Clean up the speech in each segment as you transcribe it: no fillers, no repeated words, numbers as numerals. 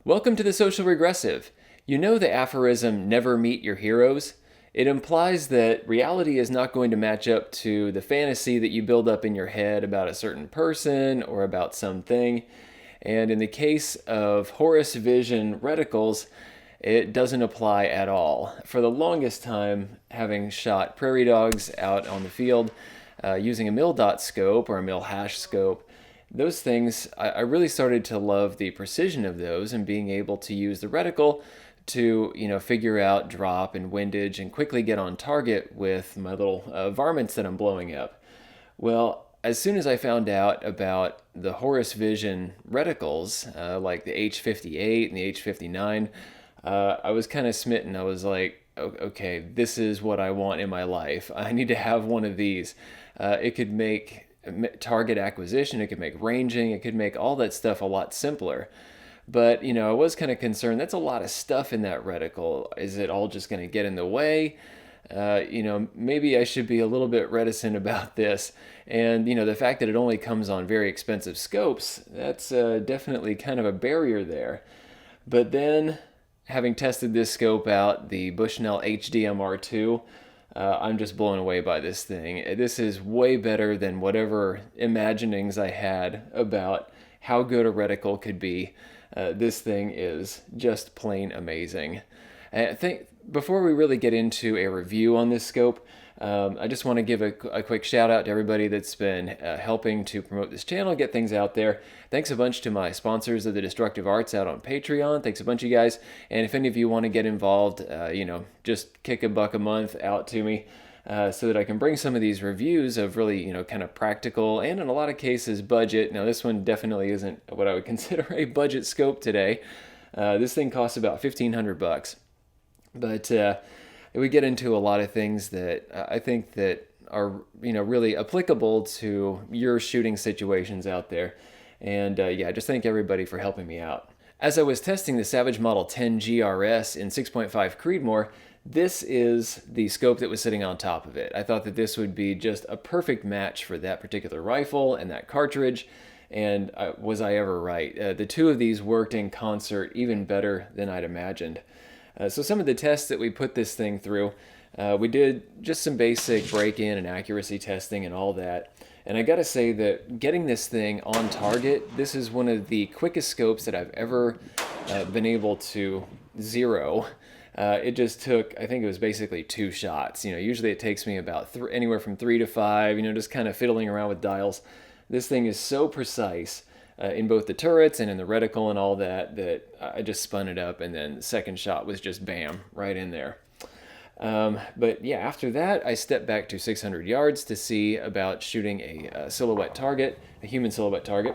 Welcome to the Social Regressive. You know the aphorism, never meet your heroes? It implies that reality is not going to match up to the fantasy that you build up in your head about a certain person or about something. And in the case of Horus Vision reticles, it doesn't apply at all. For the longest time, having shot prairie dogs out on the field using a mil dot scope or a mil hash scope, those things, I really started to love the precision of those and being able to use the reticle to, figure out drop and windage and quickly get on target with my little varmints that I'm blowing up. Well, as soon as I found out about the Horus Vision reticles, like the H58 and the H59, I was kind of smitten. I was like, okay, this is what I want in my life. I need to have one of these. It could make target acquisition, it could make ranging, it could make all that stuff a lot simpler. But, I was kind of concerned. That's a lot of stuff in that reticle. Is it all just going to get in the way? Maybe I should be a little bit reticent about this. And, the fact that it only comes on very expensive scopes, that's definitely kind of a barrier there. But then, having tested this scope out, the Bushnell HDMR-II, I'm just blown away by this thing. This is way better than whatever imaginings I had about how good a reticle could be. This thing is just plain amazing. I think before we really get into a review on this scope, I just want to give a quick shout out to everybody that's been helping to promote this channel, get things out there. Thanks a bunch to my sponsors of the Destructive Arts out on Patreon. Thanks a bunch, you guys. And if any of you want to get involved, just kick $1 a month out to me so that I can bring some of these reviews of really, kind of practical and in a lot of cases budget. Now, this one definitely isn't what I would consider a budget scope today. This thing costs about $1,500, but we get into a lot of things that I think that are really applicable to your shooting situations out there. And just thank everybody for helping me out. As I was testing the Savage Model 10 GRS in 6.5 Creedmoor, this is the scope that was sitting on top of it. I thought that this would be just a perfect match for that particular rifle and that cartridge. And was I ever right? The two of these worked in concert even better than I'd imagined. So some of the tests that we put this thing through, we did just some basic break-in and accuracy testing and all that. And I gotta say that getting this thing on target, this is one of the quickest scopes that I've ever been able to zero. It just took, I think it was basically 2 shots. Usually it takes me about anywhere from 3 to 5, just kind of fiddling around with dials. This thing is so precise in both the turrets and in the reticle and all that, that I just spun it up, and then the second shot was just bam, right in there. But yeah, after that, I stepped back to 600 yards to see about shooting a silhouette target, a human silhouette target,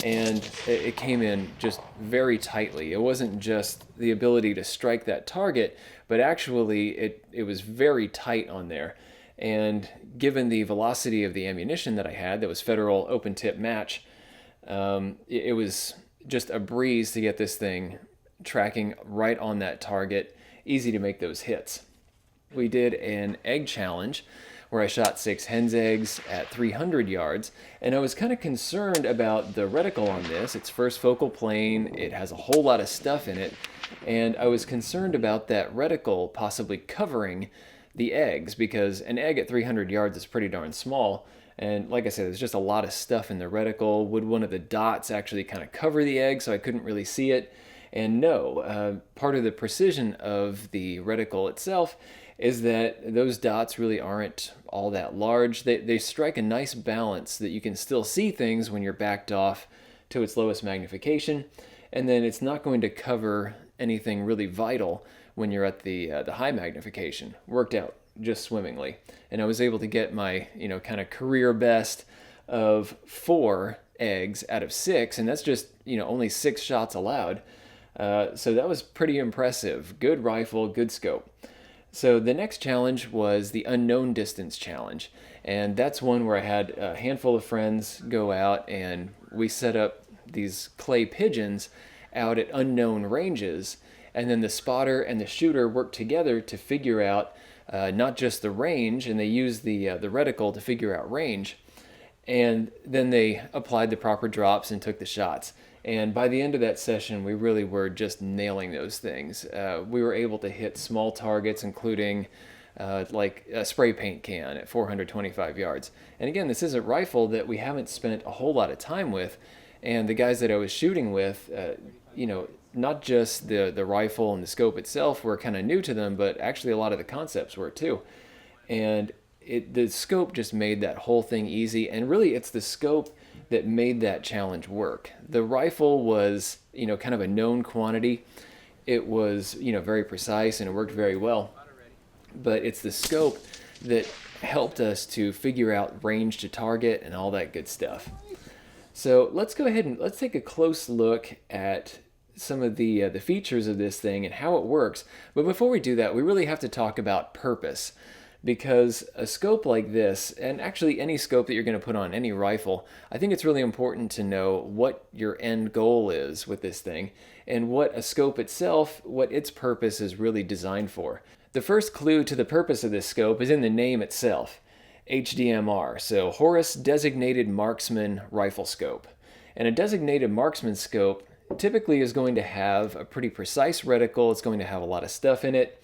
and it came in just very tightly. It wasn't just the ability to strike that target, but actually it was very tight on there. And given the velocity of the ammunition that I had, that was Federal open tip match, it was just a breeze to get this thing tracking right on that target, easy to make those hits. We did an egg challenge where I shot 6 hen's eggs at 300 yards, and I was kind of concerned about the reticle on this. It's first focal plane, it has a whole lot of stuff in it, and I was concerned about that reticle possibly covering the eggs, because an egg at 300 yards is pretty darn small. And like I said, there's just a lot of stuff in the reticle. Would one of the dots actually kind of cover the egg so I couldn't really see it? And no, part of the precision of the reticle itself is that those dots really aren't all that large. They strike a nice balance that you can still see things when you're backed off to its lowest magnification. And then it's not going to cover anything really vital when you're at the high magnification. Worked out just swimmingly. And I was able to get my, kind of career best of 4 eggs out of 6, and that's just, only 6 shots allowed. So that was pretty impressive. Good rifle, good scope. So the next challenge was the unknown distance challenge. And that's one where I had a handful of friends go out, and we set up these clay pigeons out at unknown ranges. And then the spotter and the shooter worked together to figure out not just the range, and they used the reticle to figure out range. And then they applied the proper drops and took the shots. And by the end of that session, we really were just nailing those things. We were able to hit small targets, including like a spray paint can at 425 yards. And again, this is a rifle that we haven't spent a whole lot of time with. And the guys that I was shooting with, not just the rifle and the scope itself were kind of new to them, but actually a lot of the concepts were too. And the scope just made that whole thing easy. And really, it's the scope that made that challenge work. The rifle was, kind of a known quantity. It was, very precise and it worked very well. But it's the scope that helped us to figure out range to target and all that good stuff. So let's go ahead and let's take a close look at some of the features of this thing and how it works. But before we do that, we really have to talk about purpose. Because a scope like this, and actually any scope that you're going to put on any rifle, I think it's really important to know what your end goal is with this thing and what a scope itself, what its purpose is really designed for. The first clue to the purpose of this scope is in the name itself, HDMR, so Horus Designated Marksman Rifle Scope. And a designated marksman scope typically is going to have a pretty precise reticle, it's going to have a lot of stuff in it.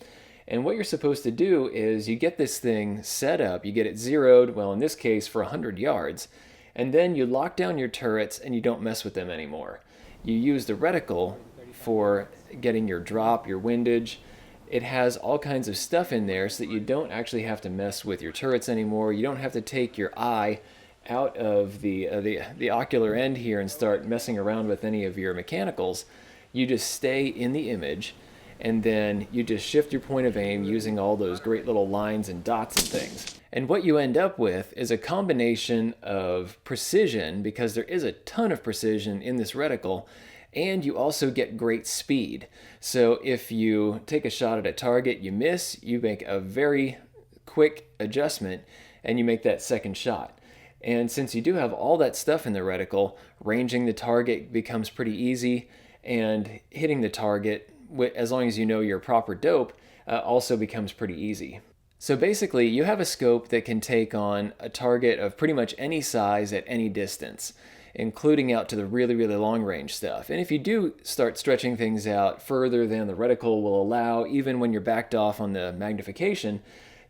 And what you're supposed to do is you get this thing set up, you get it zeroed, well in this case for 100 yards, and then you lock down your turrets and you don't mess with them anymore. You use the reticle for getting your drop, your windage. It has all kinds of stuff in there so that you don't actually have to mess with your turrets anymore. You don't have to take your eye out of the ocular end here and start messing around with any of your mechanicals. You just stay in the image. And then you just shift your point of aim using all those great little lines and dots and things. And what you end up with is a combination of precision, because there is a ton of precision in this reticle, and you also get great speed. So if you take a shot at a target, you miss, you make a very quick adjustment, and you make that second shot. And since you do have all that stuff in the reticle, ranging the target becomes pretty easy, and hitting the target, as long as you know your proper dope, also becomes pretty easy. So basically, you have a scope that can take on a target of pretty much any size at any distance, including out to the really, really long range stuff. And if you do start stretching things out further than the reticle will allow, even when you're backed off on the magnification,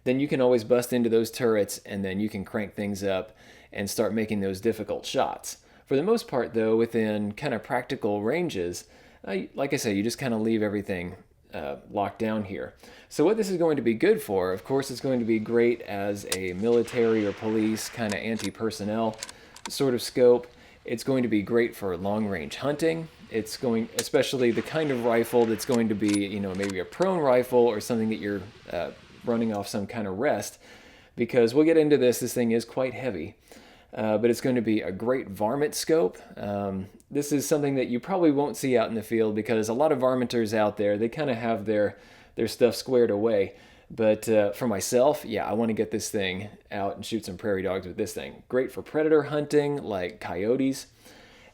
then you can always bust into those turrets and then you can crank things up and start making those difficult shots. For the most part, though, within kind of practical ranges, like I say, you just kind of leave everything locked down here. So what this is going to be good for, of course, it's going to be great as a military or police kind of anti-personnel sort of scope. It's going to be great for long-range hunting. It's going, especially the kind of rifle that's going to be, maybe a prone rifle or something that you're running off some kind of rest. Because we'll get into this, this thing is quite heavy. But it's going to be a great varmint scope. This is something that you probably won't see out in the field because a lot of varminters out there, they kind of have their stuff squared away. But for myself, I want to get this thing out and shoot some prairie dogs with this thing. Great for predator hunting like coyotes.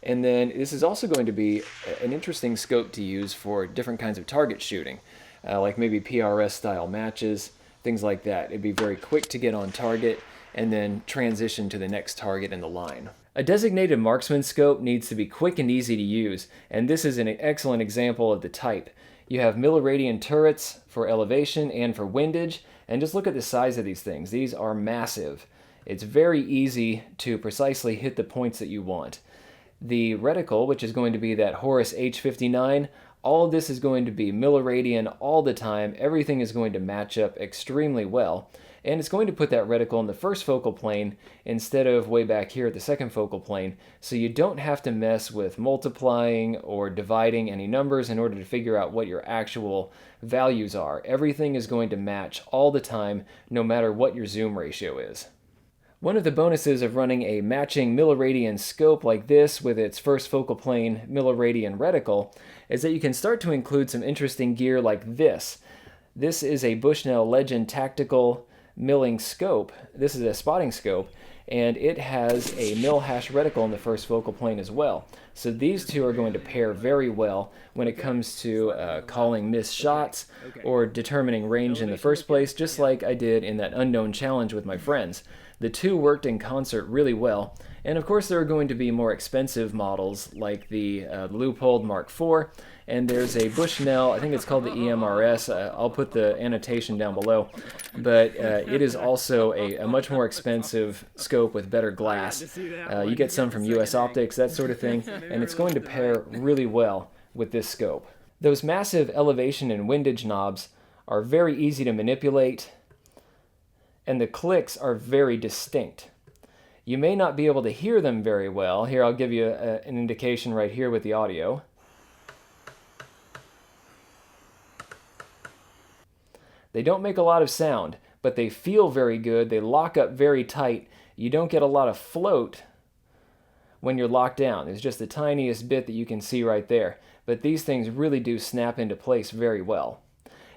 And then this is also going to be an interesting scope to use for different kinds of target shooting, like maybe PRS style matches, things like that. It'd be very quick to get on target and then transition to the next target in the line. A designated marksman scope needs to be quick and easy to use, and this is an excellent example of the type. You have milliradian turrets for elevation and for windage, and just look at the size of these things. These are massive. It's very easy to precisely hit the points that you want. The reticle, which is going to be that Horus H59, all of this is going to be milliradian all the time. Everything is going to match up extremely well. And it's going to put that reticle in the first focal plane instead of way back here at the second focal plane, so you don't have to mess with multiplying or dividing any numbers in order to figure out what your actual values are. Everything is going to match all the time, no matter what your zoom ratio is. One of the bonuses of running a matching milliradian scope like this with its first focal plane milliradian reticle is that you can start to include some interesting gear like this. This is a Bushnell Legend Tactical milling scope. This is a spotting scope, and it has a mil-hash reticle in the first focal plane as well. So these two are going to pair very well when it comes to calling missed shots or determining range in the first place, just like I did in that unknown challenge with my friends. The two worked in concert really well, and of course there are going to be more expensive models like the Leupold Mark IV, and there's a Bushnell, I think it's called the EMRS, I'll put the annotation down below, but it is also a much more expensive scope with better glass. You get some from US Optics, that sort of thing, and it's going to pair really well with this scope. Those massive elevation and windage knobs are very easy to manipulate, and the clicks are very distinct. You may not be able to hear them very well. Here, I'll give you an indication right here with the audio. They don't make a lot of sound, but they feel very good. They lock up very tight. You don't get a lot of float when you're locked down. There's just the tiniest bit that you can see right there. But these things really do snap into place very well.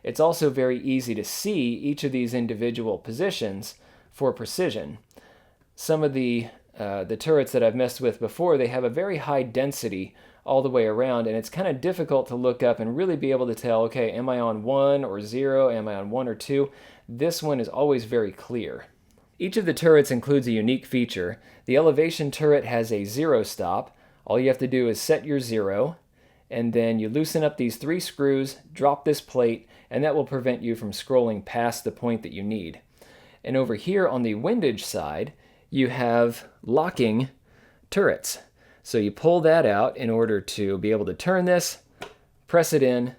It's also very easy to see each of these individual positions for precision. Some of the turrets that I've messed with before, they have a very high density all the way around, and it's kind of difficult to look up and really be able to tell, okay, am I on 1 or 0? Am I on 1 or 2? This one is always very clear. Each of the turrets includes a unique feature. The elevation turret has a 0 stop. All you have to do is set your 0, and then you loosen up these 3 screws, drop this plate, and that will prevent you from scrolling past the point that you need. And over here on the windage side, you have locking turrets. So you pull that out in order to be able to turn this, press it in,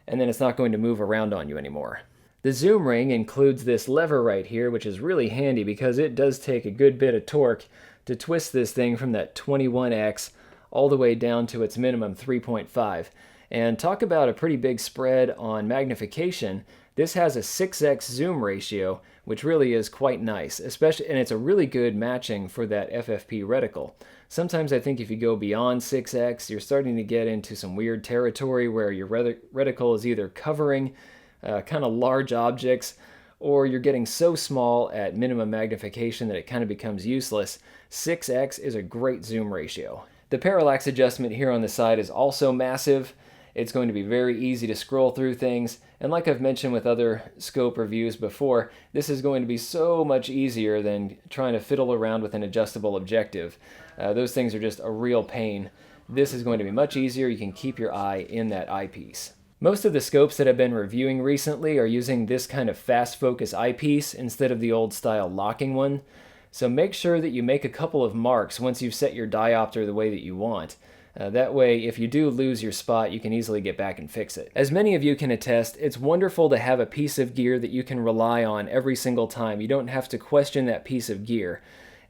and then it's not going to move around on you anymore. The zoom ring includes this lever right here, which is really handy because it does take a good bit of torque to twist this thing from that 21x all the way down to its minimum 3.5. And talk about a pretty big spread on magnification. This has a 6x zoom ratio, which really is quite nice, especially, and it's a really good matching for that FFP reticle. Sometimes I think if you go beyond 6x, you're starting to get into some weird territory where your reticle is either covering kind of large objects, or you're getting so small at minimum magnification that it kind of becomes useless. 6x is a great zoom ratio. The parallax adjustment here on the side is also massive. It's going to be very easy to scroll through things, and like I've mentioned with other scope reviews before, this is going to be so much easier than trying to fiddle around with an adjustable objective. Those things are just a real pain. This is going to be much easier. You can keep your eye in that eyepiece. Most of the scopes that I've been reviewing recently are using this kind of fast focus eyepiece instead of the old style locking one. So make sure that you make a couple of marks once you've set your diopter the way that you want. That way, if you do lose your spot, you can easily get back and fix it. As many of you can attest, it's wonderful to have a piece of gear that you can rely on every single time. You don't have to question that piece of gear.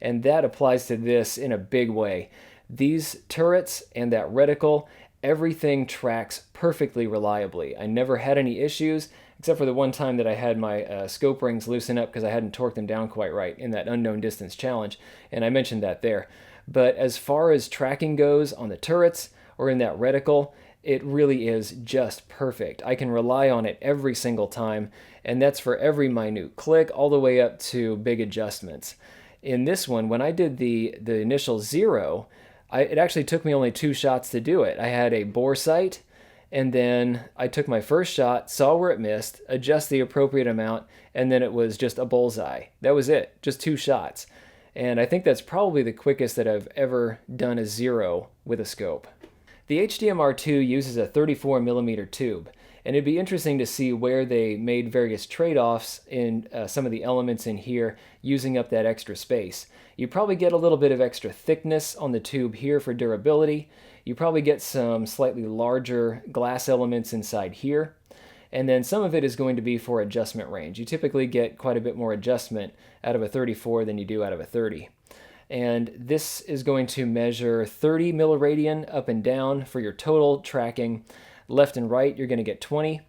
And that applies to this in a big way. These turrets and that reticle, everything tracks perfectly reliably. I never had any issues, except for the one time that I had my scope rings loosen up because I hadn't torqued them down quite right in that unknown distance challenge, and I mentioned that there. But as far as tracking goes on the turrets or in that reticle, it really is just perfect. I can rely on it every single time, and that's for every minute click all the way up to big adjustments. In this one, when I did the initial 0, it actually took me only 2 shots to do it. I had a bore sight, and then I took my first shot, saw where it missed, adjust the appropriate amount, and then it was just a bullseye. That was it, just 2 shots. And I think that's probably the quickest that I've ever done a 0 with a scope. The HDMR-II uses a 34mm tube, and it'd be interesting to see where they made various trade-offs in some of the elements in here using up that extra space. You probably get a little bit of extra thickness on the tube here for durability. You probably get some slightly larger glass elements inside here. And then some of it is going to be for adjustment range. You typically get quite a bit more adjustment out of a 34 than you do out of a 30. And this is going to measure 30 milliradian up and down for your total tracking. Left and right, you're going to get 20.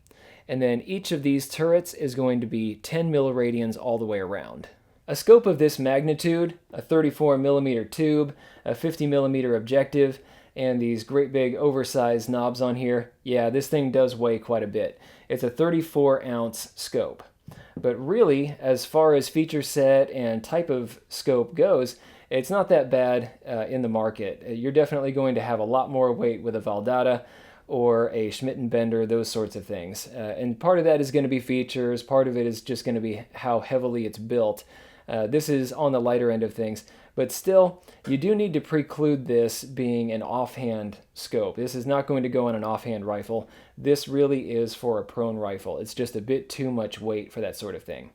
And then each of these turrets is going to be 10 milliradians all the way around. A scope of this magnitude, a 34mm tube, a 50mm objective, and these great big oversized knobs on here, yeah, this thing does weigh quite a bit. It's a 34-ounce scope. But really, as far as feature set and type of scope goes, it's not that bad in the market. You're definitely going to have a lot more weight with a Valdata or a Schmidt-Bender, those sorts of things. And part of that is going to be features, part of it is just going to be how heavily it's built. This is on the lighter end of things, but still, you do need to preclude this being an offhand scope. This is not going to go on an offhand rifle. This really is for a prone rifle. It's just a bit too much weight for that sort of thing.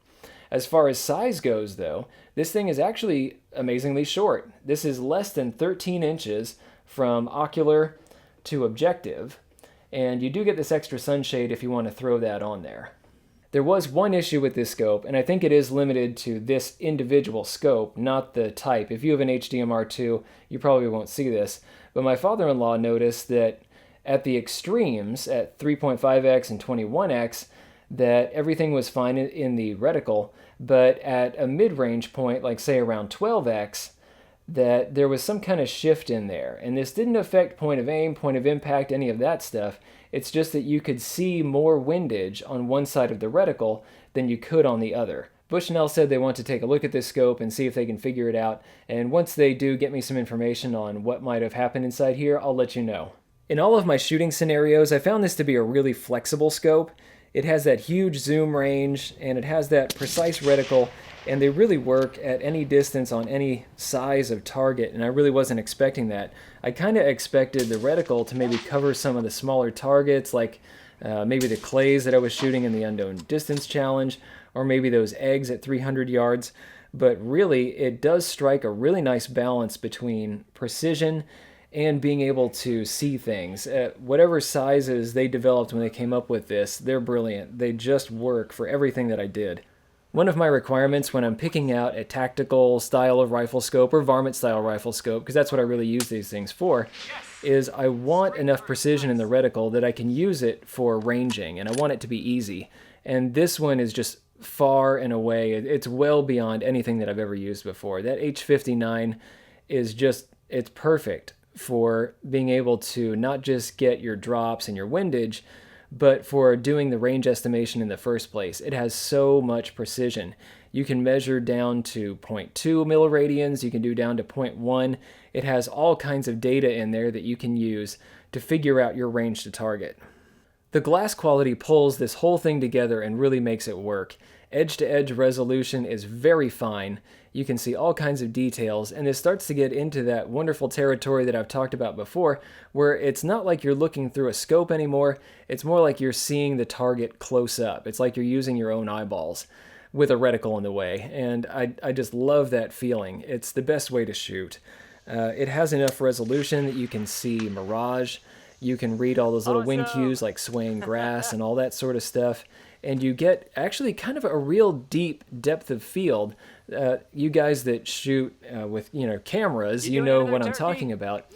As far as size goes, though, this thing is actually amazingly short. This is less than 13 inches from ocular to objective, and you do get this extra sunshade if you want to throw that on there. There was one issue with this scope, and I think it is limited to this individual scope, not the type. If you have an HDMR-II, you probably won't see this, but my father-in-law noticed that at the extremes, at 3.5x and 21x, that everything was fine in the reticle, but at a mid-range point, like say around 12x, that there was some kind of shift in there. And this didn't affect point of aim, point of impact, any of that stuff. It's just that you could see more windage on one side of the reticle than you could on the other. Bushnell said they want to take a look at this scope and see if they can figure it out. And once they do get me some information on what might have happened inside here, I'll let you know. In all of my shooting scenarios, I found this to be a really flexible scope. It has that huge zoom range, and it has that precise reticle, and they really work at any distance on any size of target, and I really wasn't expecting that. I kind of expected the reticle to maybe cover some of the smaller targets, like maybe the clays that I was shooting in the Unknown Distance Challenge, or maybe those eggs at 300 yards, but really it does strike a really nice balance between precision and being able to see things. Whatever sizes they developed when they came up with this, they're brilliant. They just work for everything that I did. One of my requirements when I'm picking out a tactical style of rifle scope or varmint style rifle scope, because that's what I really use these things for, is I want enough precision in the reticle that I can use it for ranging, and I want it to be easy. And this one is just far and away, it's well beyond anything that I've ever used before. That H59 is just, it's perfect for being able to not just get your drops and your windage, but for doing the range estimation in the first place. It has so much precision. You can measure down to 0.2 milliradians, you can do down to 0.1. It has all kinds of data in there that you can use to figure out your range to target. The glass quality pulls this whole thing together and really makes it work. Edge-to-edge resolution is very fine. You can see all kinds of details, and this starts to get into that wonderful territory that I've talked about before, where it's not like you're looking through a scope anymore, it's more like you're seeing the target close up. It's like you're using your own eyeballs with a reticle in the way, and I just love that feeling. It's the best way to shoot. It has enough resolution that you can see mirage, you can read all those little wind cues like swaying grass and all that sort of stuff, and you get actually kind of a real deep depth of field. You guys that shoot with cameras, you know what I'm talking about.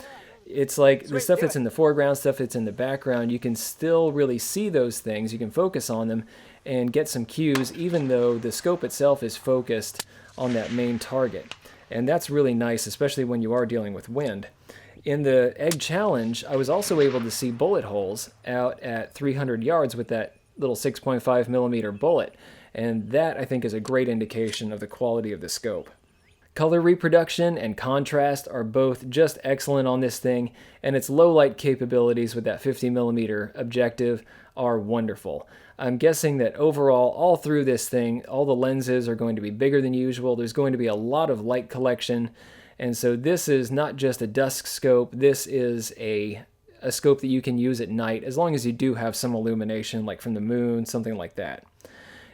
It's like the stuff that's in the foreground, stuff that's in the background, you can still really see those things, you can focus on them and get some cues even though the scope itself is focused on that main target. And that's really nice, especially when you are dealing with wind. In the Egg Challenge, I was also able to see bullet holes out at 300 yards with that little 6.5 millimeter bullet, and that I think is a great indication of the quality of the scope. Color reproduction and contrast are both just excellent on this thing, and its low light capabilities with that 50 millimeter objective are wonderful. I'm guessing that overall, all through this thing, all the lenses are going to be bigger than usual. There's going to be a lot of light collection, and so this is not just a dusk scope, this is a scope that you can use at night as long as you do have some illumination like from the moon, something like that.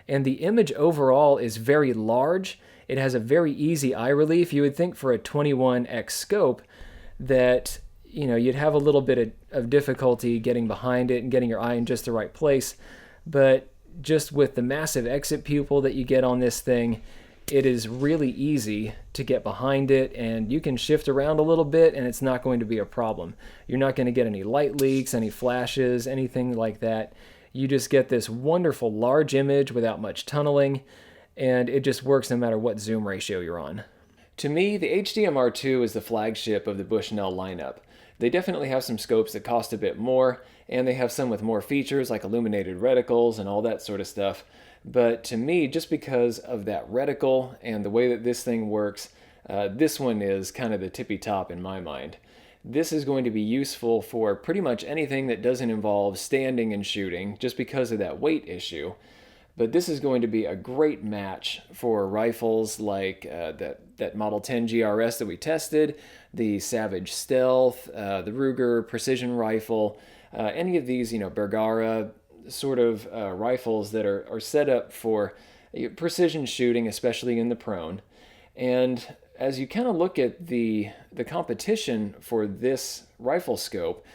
And the image overall is very large. It has a very easy eye relief. You would think for a 21x scope that you'd have a little bit of difficulty getting behind it and getting your eye in just the right place, but just with the massive exit pupil that you get on this thing, it is really easy to get behind it, and you can shift around a little bit and it's not going to be a problem. You're not going to get any light leaks, any flashes, anything like that. You just get this wonderful large image without much tunneling, and it just works no matter what zoom ratio you're on. To me, the HDMR-II is the flagship of the Bushnell lineup. They definitely have some scopes that cost a bit more, and they have some with more features like illuminated reticles and all that sort of stuff. But to me, just because of that reticle and the way that this thing works, this one is kind of the tippy top in my mind. This is going to be useful for pretty much anything that doesn't involve standing and shooting, just because of that weight issue. But this is going to be a great match for rifles like that Model 10 GRS that we tested, the Savage Stealth, the Ruger Precision Rifle, any of these, Bergara sort of rifles that are set up for precision shooting, especially in the prone. And as you kind of look at the competition for this rifle scope,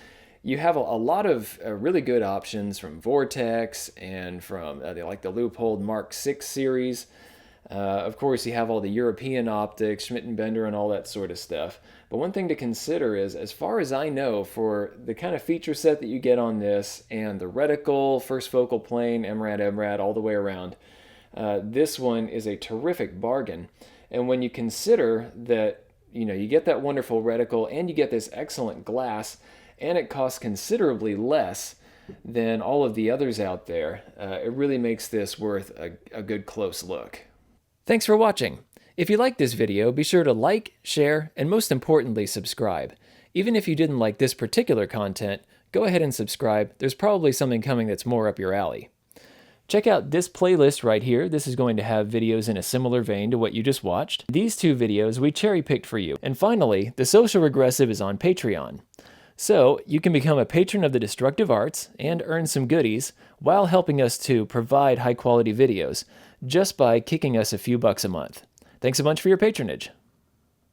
you have a lot of really good options from Vortex and from like the Leupold Mark 6 series. Of course, you have all the European optics, Schmidt and Bender, and all that sort of stuff. But one thing to consider is, as far as I know, for the kind of feature set that you get on this and the reticle, first focal plane, MRAD, all the way around, this one is a terrific bargain. And when you consider that, you get that wonderful reticle and you get this excellent glass, and it costs considerably less than all of the others out there, it really makes this worth a good close look. Thanks for watching. If you liked this video, be sure to like, share, and most importantly, subscribe. Even if you didn't like this particular content, go ahead and subscribe. There's probably something coming that's more up your alley. Check out this playlist right here. This is going to have videos in a similar vein to what you just watched. These two videos we cherry-picked for you. And finally, The Social Regressive is on Patreon. So you can become a patron of the Destructive Arts and earn some goodies while helping us to provide high-quality videos just by kicking us a few bucks a month. Thanks a bunch for your patronage.